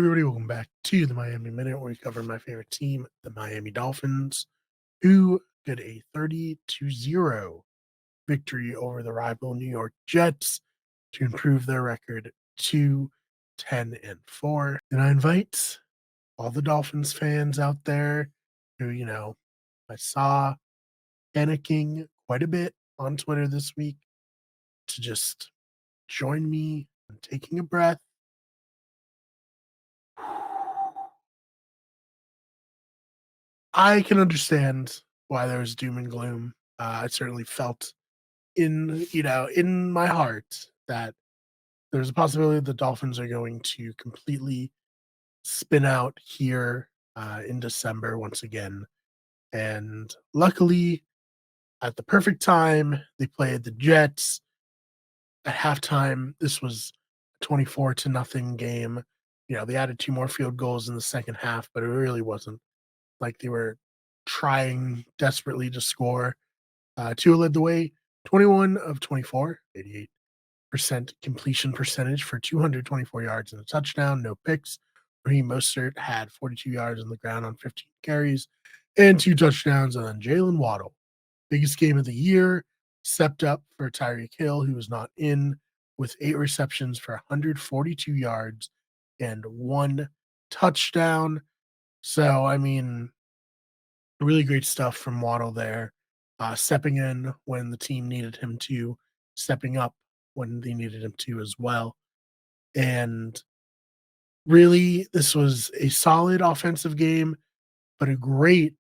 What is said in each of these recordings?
Everybody, welcome back to the Miami Minute, where we cover my favorite team, the Miami Dolphins, who get a 30-0 victory over the rival New York Jets to improve their record to 10-4. And I invite all the Dolphins fans out there who, I saw panicking quite a bit on Twitter this week to just join me in taking a breath. I can understand why there was doom and gloom. I certainly felt in my heart that there's a possibility the Dolphins are going to completely spin out here in December once again. And luckily, at the perfect time, they played the Jets at halftime. This was a 24-0 game. They added two more field goals in the second half, but it really wasn't like they were trying desperately to score. Tua led the way, 21 of 24, 88% completion percentage for 224 yards and a touchdown, no picks. Raheem Mostert had 42 yards on the ground on 15 carries and two touchdowns. And then Jalen Waddle, biggest game of the year, stepped up for Tyreek Hill, who was not in, with 8 receptions for 142 yards and one touchdown. So, really great stuff from Waddle there, stepping in when the team needed him to, stepping up when they needed him to as well. And really, this was a solid offensive game, but a great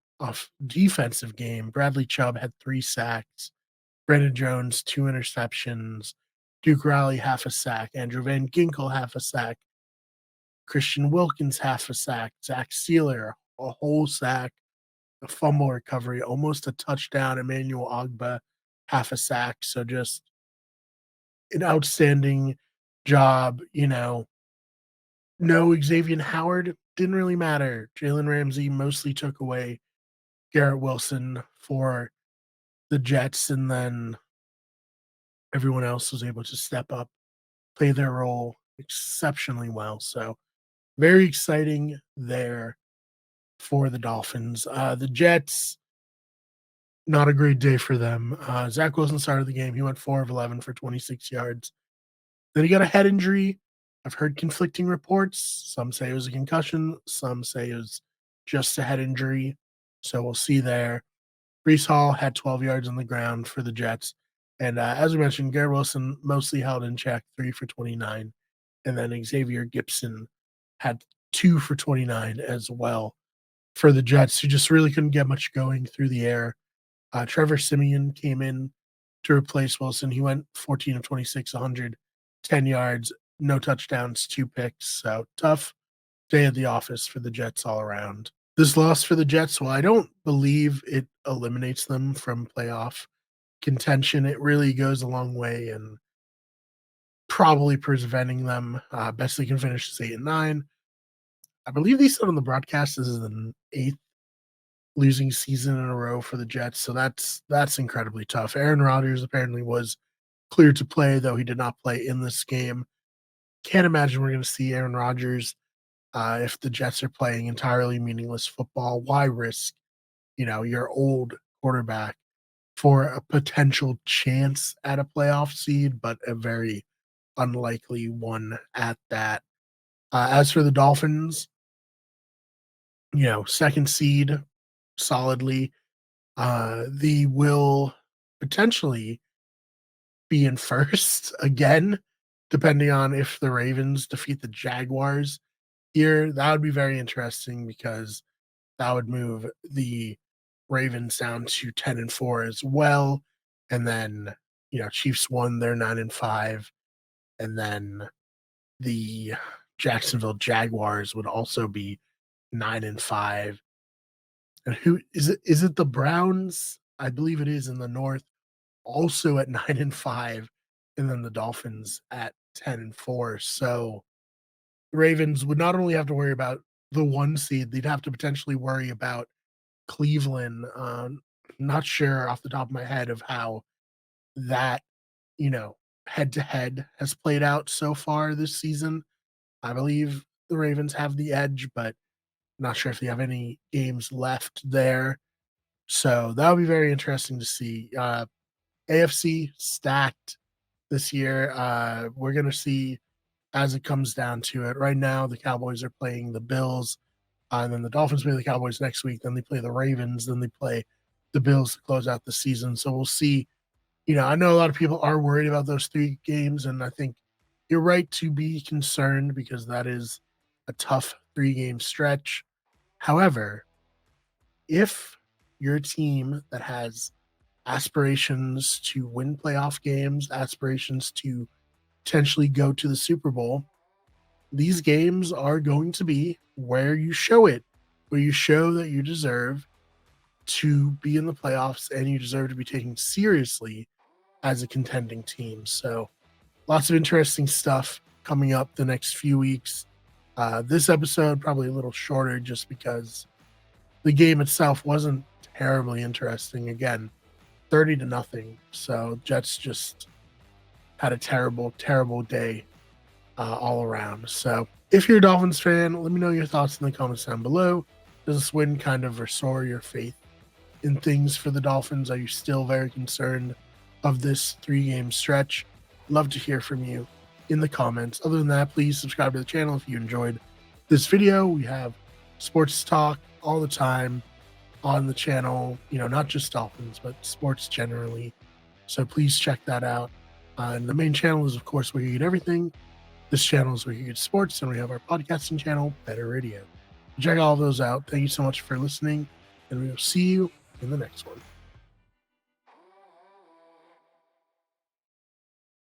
defensive game. Bradley Chubb had 3 sacks, Brandon Jones 2 interceptions, Duke Riley half a sack, Andrew Van Ginkel half a sack, Christian Wilkins half a sack, Zach Sealer a whole sack, a fumble recovery, almost a touchdown. Emmanuel Ogba, half a sack. So just an outstanding job. No Xavier Howard, didn't really matter. Jalen Ramsey mostly took away Garrett Wilson for the Jets, and then everyone else was able to step up, play their role exceptionally well. So very exciting there for the Dolphins. The Jets, not a great day for them. Zach Wilson started the game. He went 4 of 11 for 26 yards. Then he got a head injury. I've heard conflicting reports. Some say it was a concussion. Some say it was just a head injury. So we'll see there. Brees Hall had 12 yards on the ground for the Jets. And as we mentioned, Garrett Wilson mostly held in check, 3 for 29. And then Xavier Gipson had 2 for 29 as well for the Jets, who just really couldn't get much going through the air. Trevor Simeon came in to replace Wilson. He went 14 of 26, 110 yards, no touchdowns, 2 picks. So tough day at the office for the Jets all around. This loss for the Jets, well, I don't believe it eliminates them from playoff contention. It really goes a long way in probably preventing them. Best they can finish is 8-9. I believe they said on the broadcast this is the 8th losing season in a row for the Jets, so that's incredibly tough. Aaron Rodgers apparently was cleared to play, though he did not play in this game. Can't imagine we're going to see Aaron Rodgers if the Jets are playing entirely meaningless football. Why risk, your old quarterback for a potential chance at a playoff seed, but a very unlikely one at that. As for the Dolphins, second seed solidly. They will potentially be in first again, depending on if the Ravens defeat the Jaguars here. That would be very interesting because that would move the Ravens down to 10-4 as well. And then, Chiefs won, they're 9-5. And then the Jacksonville Jaguars would also be 9-5. And who is it? Is it the Browns? I believe it is in the North, also at 9-5, and then the Dolphins at 10-4. So the Ravens would not only have to worry about the 1 seed, they'd have to potentially worry about Cleveland. Not sure off the top of my head of how that, head to head has played out so far this season. I believe the Ravens have the edge, but not sure if they have any games left there. So that'll be very interesting to see. AFC stacked this year. We're going to see as it comes down to it. Right now, the Cowboys are playing the Bills, and then the Dolphins play the Cowboys next week. Then they play the Ravens. Then they play the Bills to close out the season. So we'll see. I know a lot of people are worried about those three games, and I think you're right to be concerned because that is a tough 3-game stretch. However, if you're a team that has aspirations to win playoff games, aspirations to potentially go to the Super Bowl, these games are going to be where you show it, where you show that you deserve to be in the playoffs and you deserve to be taken seriously as a contending team. So lots of interesting stuff coming up the next few weeks. This episode probably a little shorter just because the game itself wasn't terribly interesting. Again, 30-0. So Jets just had a terrible, terrible day all around. So if you're a Dolphins fan, let me know your thoughts in the comments down below. Does this win kind of restore your faith in things for the Dolphins? Are you still very concerned of this 3-game stretch? Love to hear from you in the comments. Other than that, please subscribe to the channel if you enjoyed this video. We have sports talk all the time on the channel, not just Dolphins, but sports generally. So please check that out. And the main channel is, of course, where you get everything. This channel is where you get sports, and we have our podcasting channel, Better Radio. Check all those out. Thank you so much for listening, and we will see you in the next one.